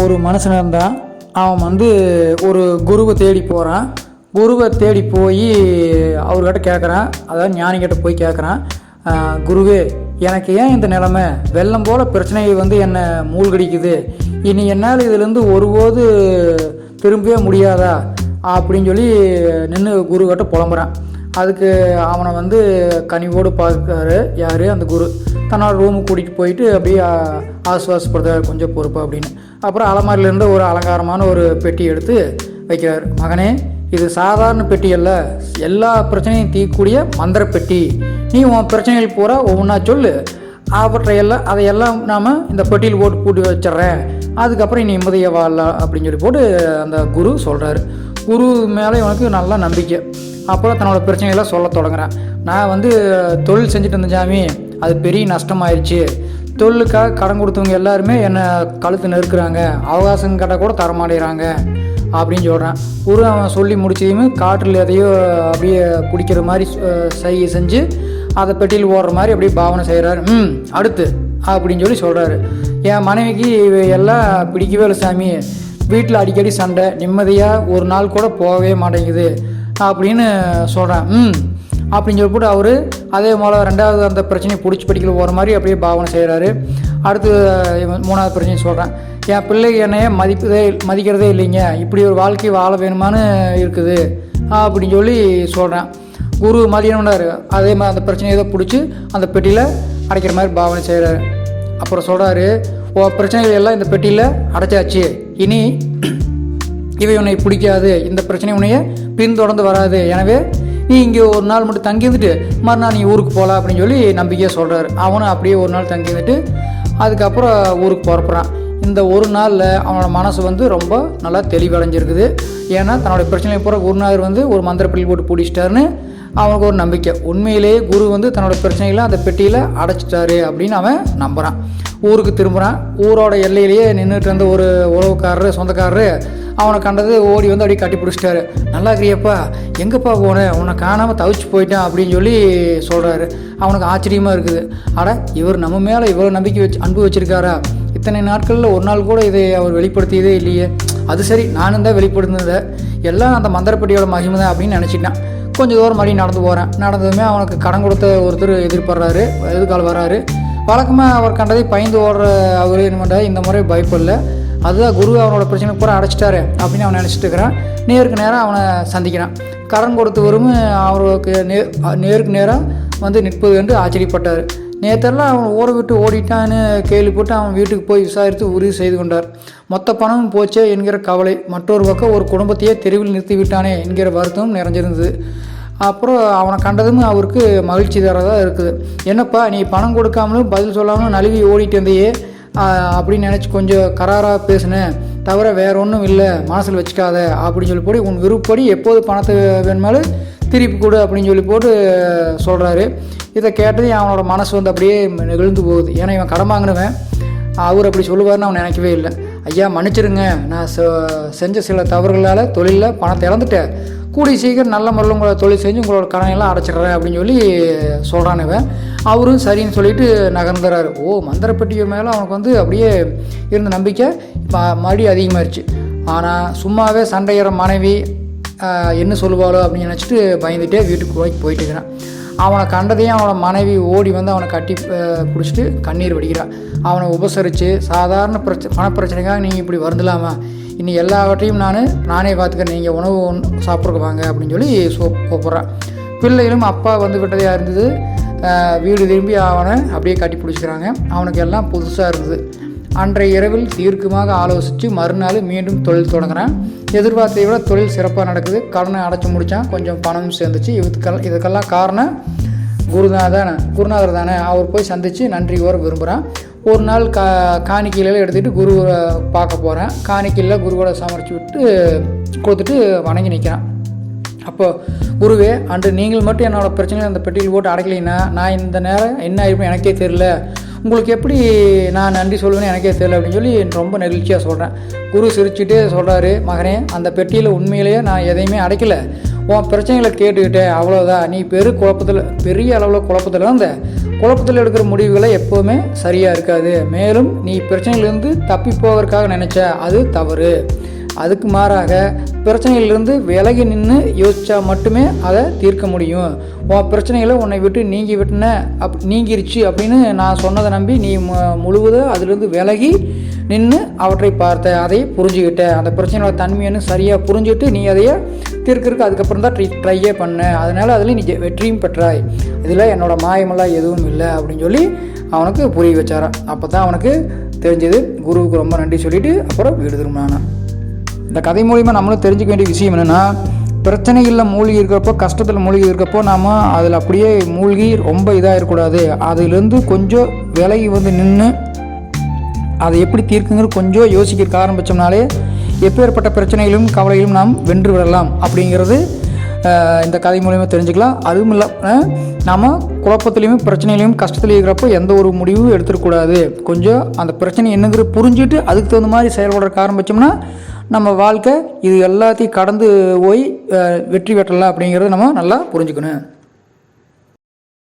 ஒரு மனுஷனாக இருந்தான். அவன் ஒரு குருவை தேடி போகிறான். குருவை தேடி போய் அவர்கிட்ட கேட்குறான், அதாவது ஞானிகிட்ட போய் கேட்குறான், குருவே, எனக்கு ஏன் இந்த நிலைமை, வெள்ளம் போல் பிரச்சனைகள் என்னை மூழ்கடிக்குது, இனி என்னால் இதிலேருந்து ஒருபோது திரும்பவே முடியாதா அப்படின்னு சொல்லி நின்று குருக்கிட்ட புலம்புறான். அதுக்கு அவனை கனிவோடு பார்க்குறாரு யார், அந்த குரு. தன்னோட ரூமுக்கு கூட்டிகிட்டு போயிட்டு அப்படியே ஆசுவாசப்படுறாரு, கொஞ்சம் பொறுப்பு அப்படின்னு. அப்புறம் அலமாரிலேருந்து ஒரு அலங்காரமான ஒரு பெட்டி எடுத்து வைக்கிறார். மகனே, இது சாதாரண பெட்டி அல்ல, எல்லா பிரச்சனையும் தீர்க்கக்கூடிய மந்திர பெட்டி. நீ உன் பிரச்சனைகள் பூரா ஒவ்வொன்றா சொல்லு, அதையெல்லாம் நாம் இந்த பெட்டியில் போட்டு வச்சிட்றேன், அதுக்கப்புறம் நீ நிம்மதியாக வாழலாம் அப்படின்னு சொல்லி போட்டு அந்த குரு சொல்கிறாரு. குரு மேலே இவனுக்கு நல்லா நம்பிக்கை. அப்புறம் தன்னோட பிரச்சனைகள்லாம் சொல்ல தொடங்குறேன். நான் தொழில் செஞ்சுட்டு இருந்தேன் சாமி, அது பெரிய நஷ்டமாயிடுச்சு. தொழிலுக்காக கடன் கொடுத்தவங்க எல்லாருமே என்னை கழுத்து நெருக்குறாங்க, அவகாசம் கேட்டால் கூட தரமாட்டேறாங்க அப்படின்னு சொல்கிறான். குரு அவன் சொல்லி முடிச்சதையுமே காற்றில் எதையோ அப்படியே பிடிக்கிற மாதிரி செஞ்சு அதை பெட்டியில் ஓடுற மாதிரி அப்படியே பாவனை செய்கிறாரு. அடுத்து அப்படின்னு சொல்லி சொல்கிறாரு. என் மனைவிக்கு எல்லாம் பிடிக்கவே இல்லை சாமி, வீட்டில் அடிக்கடி சண்டை, நிம்மதியாக ஒரு நாள் கூட போகவே மாட்டேங்குது அப்படின்னு சொல்கிறேன். அப்படின்னு சொல்லி போட்டு அவர் அதே போல் ரெண்டாவது அந்த பிரச்சனையை பிடிச்சி படிக்கல போகிற மாதிரி அப்படியே பாவனை செய்கிறாரு. அடுத்து மூணாவது பிரச்சனையை சொல்கிறேன். என் பிள்ளை என்னையே மதிக்கிறதே இல்லைங்க, இப்படி ஒரு வாழ்க்கை வாழ வேணுமான்னு இருக்குது அப்படின்னு சொல்லி சொல்கிறேன். குரு மதியம்னாரு. அதே மாதிரி அந்த பிரச்சனையை ஏதோ பிடிச்சி அந்த பெட்டியில் அடைக்கிற மாதிரி பாவனை செய்கிறாரு. அப்புறம் சொல்கிறாரு, பிரச்சனைகள் எல்லாம் இந்த பெட்டியில் அடைச்சாச்சு, இனி இவை உன்னை பிடிக்காது, இந்த பிரச்சனை உன்னைய பின்தொடர்ந்து வராது, எனவே நீ இங்கே ஒரு நாள் மட்டும் தங்கி இருந்துட்டு மறுநாள் நீ ஊருக்கு போகலாம் அப்படின்னு சொல்லி நம்பிக்கையாக சொல்கிறாரு. அவனும் அப்படியே ஒரு நாள் தங்கி இருந்துட்டு அதுக்கப்புறம் ஊருக்கு புறப்புறான். இந்த ஒரு நாளில் அவனோட மனசு ரொம்ப நல்லா தெளிவடைஞ்சிருக்குது. ஏன்னா தன்னோட பிரச்சனையை பூரா குருநாதர் ஒரு மந்திரப்பள்ளி போட்டு பிடிச்சிட்டாருன்னு அவனுக்கு ஒரு நம்பிக்கை. உண்மையிலேயே குரு தன்னோட பிரச்சனைகளை அந்த பெட்டியில் அடைச்சிட்டாரு அப்படின்னு அவன் நம்புகிறான். ஊருக்கு திரும்புகிறான். ஊரோட எல்லையிலேயே நின்றுட்டு இருந்த ஒரு உறவுக்காரரு, சொந்தக்காரரு அவனை கண்டது ஓடி அப்படியே கட்டி பிடிச்சிட்டாரு. நல்லா இருக்கிறியப்பா, எங்கேப்பா போனேன், உன்னை காணாமல் தவிச்சு போயிட்டான் அப்படின்னு சொல்லி சொல்கிறாரு. அவனுக்கு ஆச்சரியமாக இருக்குது. இவர் நம்ம மேலே இவ்வளோ நம்பிக்கை அன்பு வச்சுருக்காரா, இத்தனை நாட்களில் ஒரு நாள் கூட இதை அவர் வெளிப்படுத்தியதே இல்லையே, அது சரி நானும் தான் வெளிப்படுத்தினதை, எல்லாம் அந்த மந்திரப்பட்டியோட மகிமை தான் அப்படின்னு நினச்சிட்டான். கொஞ்சம் தூரம் மறுபடியும் நடந்து போகிறேன். நடந்ததுமே அவனுக்கு கடன் கொடுத்த ஒருத்தர் எதிர்படுறாரு, எதிர்கால் வராரு. வழக்கமாக அவர் கண்டதை பயந்து ஓடுற அவர் என்ன பண்ணுறாரு, இந்த முறை பயப்படல, அதுதான் குரு அவனோட பிரச்சனை பூரா அடைச்சிட்டாரு அப்படின்னு அவன் நினச்சிட்டு இருக்கிறான். நேருக்கு நேராக அவனை சந்திக்கிறான். கடன் கொடுத்தவரும் அவருக்கு நேருக்கு நேராக நிற்பது என்று ஆச்சரியப்பட்டார். நேற்றெல்லாம் அவன் ஊரை விட்டு ஓடிட்டான்னு கேள்விப்பட்டு அவன் வீட்டுக்கு போய் விசாரித்து உறுதி செய்து கொண்டார். மொத்த பணமும் போச்சே என்கிற கவலை, மற்றொரு பக்கம் ஒரு குடும்பத்தையே தெருவில் நிறுத்தி விட்டானே என்கிற வருத்தமும் நிறைஞ்சிருந்தது. அப்புறம் அவனை கண்டதும் அவருக்கு மகிழ்ச்சி தரதாக இருக்குது. என்னப்பா, நீ பணம் கொடுக்காமலும் பதில் சொல்லாமலும் நழுவி ஓடிட்டு இருந்தையே அப்படின்னு நினச்சி கொஞ்சம் கராராக பேசினேன், தவிர வேற ஒன்றும் இல்லை, மனசில் வச்சுக்காத அப்படின்னு சொல்லி போட்டு உன் விருப்பப்படி எப்போது பணத்தை வேணுமாலும் திருப்பி கொடு அப்படின்னு சொல்லி போட்டு சொல்கிறாரு. இதை கேட்டது அவனோட மனசு அப்படியே நெகிழ்ந்து போகுது. ஏன்னா இவன் கடன் வாங்கினவன், அவர் அப்படி சொல்லுவார்னு அவன் நினைக்கவே இல்லை. ஐயா மன்னிச்சிருங்க, நான் செஞ்ச சில தவறுகளால் தொழிலில் பணத்தை இழந்துட்டேன், கூடிய சீக்கிரம் நல்ல முறையில் உங்களை தொழில் செஞ்சு உங்களோட கடனையெல்லாம் அடைச்சிடுறேன் அப்படின்னு சொல்லி சொல்கிறானுவன். அவரும் சரின்னு சொல்லிட்டு நகர்ந்துறாரு. மந்திரப்பட்டிய மேலே அவனுக்கு அப்படியே இருந்த நம்பிக்கை மறுபடியும் அதிகமாகிடுச்சு. ஆனால் சும்மாவே சண்டையிற மனைவி என்ன சொல்லுவாளோ அப்படின்னு நினச்சிட்டு பயந்துகிட்டே வீட்டுக்கு போயிட்டு இருக்கிறான். அவனை கண்டதையும் அவனோட மனைவி ஓடி அவனை கட்டி பிடிச்சிட்டு கண்ணீர் வடிக்கிறான். அவனை உபசரித்து, சாதாரண பணப்பிரச்சனைக்காக நீங்கள் இப்படி வருந்தலாமா, இனி எல்லாவற்றையும் நானே பார்த்துக்கிறேன், நீங்கள் உணவு சாப்பிட்றக்கு வாங்க அப்படின்னு சொல்லி கூப்பிட்றான். பிள்ளைகளும் அப்பா விட்டதாக இருந்தது. வீடு திரும்பி அவனை அப்படியே கட்டி பிடிச்சிக்கிறாங்க. அவனுக்கு எல்லாம் புதுசாக இருந்தது. அன்றைய இரவில் தீர்க்கமாக ஆலோசித்து மறுநாள் மீண்டும் தொழில் தொடங்குறான். எதிர்பார்த்ததை விட தொழில் சிறப்பாக நடக்குது. கடனை அடைச்சி முடித்தான், கொஞ்சம் பணமும் சேர்ந்துச்சு. இதுக்கெல்லாம் காரணம் குருநாதர் தானே. அவர் போய் சந்தித்து நன்றி கூற விரும்புகிறான். ஒரு நாள் காணிக்கையில் எடுத்துகிட்டு குருவை பார்க்க போகிறேன். காணிக்கையில் குருவோட சமரித்து விட்டு கொடுத்துட்டு வணங்கி நிற்கிறான். அப்போது குருவே, அன்று நீங்கள் மட்டும் என்னோடய பிரச்சனையை அந்த பெட்டியில் போட்டு அடைக்கலைன்னா நான் இந்த நேரம் என்ன ஆயிருப்பேன் எனக்கே தெரியல, உங்களுக்கு எப்படி நான் நன்றி சொல்லுவேன்னு எனக்கே தெரியல அப்படின்னு சொல்லி ரொம்ப நெகிழ்ச்சியாக சொல்கிறேன். குரு சிரிச்சுட்டே சொல்கிறாரு, மகனே, அந்த பெட்டியில் உண்மையிலேயே நான் எதையுமே அடைக்கலை, உன் பிரச்சனைகளை கேட்டுக்கிட்டேன், அவ்வளோதான். நீ பெரிய அளவில் குழப்பத்தில் இருந்த குழப்பத்தில் எடுக்கிற முடிவுகளை எப்போவுமே சரியாக இருக்காது. மேலும் நீ பிரச்சனையிலிருந்து தப்பி போவதற்காக நினச்ச அது தவறு. அதுக்கு மாறாக பிரச்சனையிலிருந்து விலகி நின்று யோசித்தா மட்டுமே அதை தீர்க்க முடியும். உன் பிரச்சனைகளை உன்னை விட்டு நீங்கிருச்சு அப்படின்னு நான் சொன்னதை நம்பி நீ முழுவதும் அதிலிருந்து விலகி நின்று அவற்றை பார்த்த, அதை புரிஞ்சுக்கிட்ட, அந்த பிரச்சனையோட தன்மைಯನ್ನು சரியாக புரிஞ்சுக்கிட்டு நீ அதையே தீர்க்கிறதுக்கு அதுக்கப்புறம் தான் ட்ரையே பண்ண. அதனால் அதில் நீ வெற்றியும் பெற்றாய். இதில் என்னோடய மாயமெல்லாம் எதுவும் இல்லை அப்படின்னு சொல்லி அவனுக்கு புரிய வச்சாரான். அப்போ தான் அவனுக்கு தெரிஞ்சது. குருவுக்கு ரொம்ப நன்றி சொல்லிவிட்டு அப்புறம் வீடு திரும்பினான். இந்த கதை மூலிமா நம்மளும் தெரிஞ்சுக்க வேண்டிய விஷயம் என்னென்னா, பிரச்சனைகளில் மூழ்கி இருக்கிறப்போ, கஷ்டத்தில் மூழ்கி இருக்கப்போ நாம் அதில் அப்படியே மூழ்கி ரொம்ப இதாக இருக்கக்கூடாது. அதிலேருந்து கொஞ்சம் விலகி நின்று அதை எப்படி தீர்க்குங்கிற கொஞ்சம் யோசிக்க ஆரம்பித்தோம்னாலே எப்பேற்பட்ட பிரச்சனைகளும் கவலைகளும் நாம் வென்று விடலாம் அப்படிங்கிறது இந்த கதை மூலிமா தெரிஞ்சுக்கலாம். அதுவும் இல்லை, நாம் குழப்பத்துலேயும் பிரச்சனையிலையும் கஷ்டத்துலேயும் இருக்கிறப்போ எந்த ஒரு முடிவும் எடுத்துடக்கூடாது. கொஞ்சம் அந்த பிரச்சனை என்னங்கிற புரிஞ்சுட்டு அதுக்கு தகுந்த மாதிரி செயல்படுறதுக்கு ஆரம்பித்தோம்னா நம்ம வாழ்க்கை இது எல்லாத்தையும் கடந்து போய் வெற்றி பெற்றலாம் அப்படிங்கிறத நம்ம நல்லா புரிஞ்சுக்கணும்.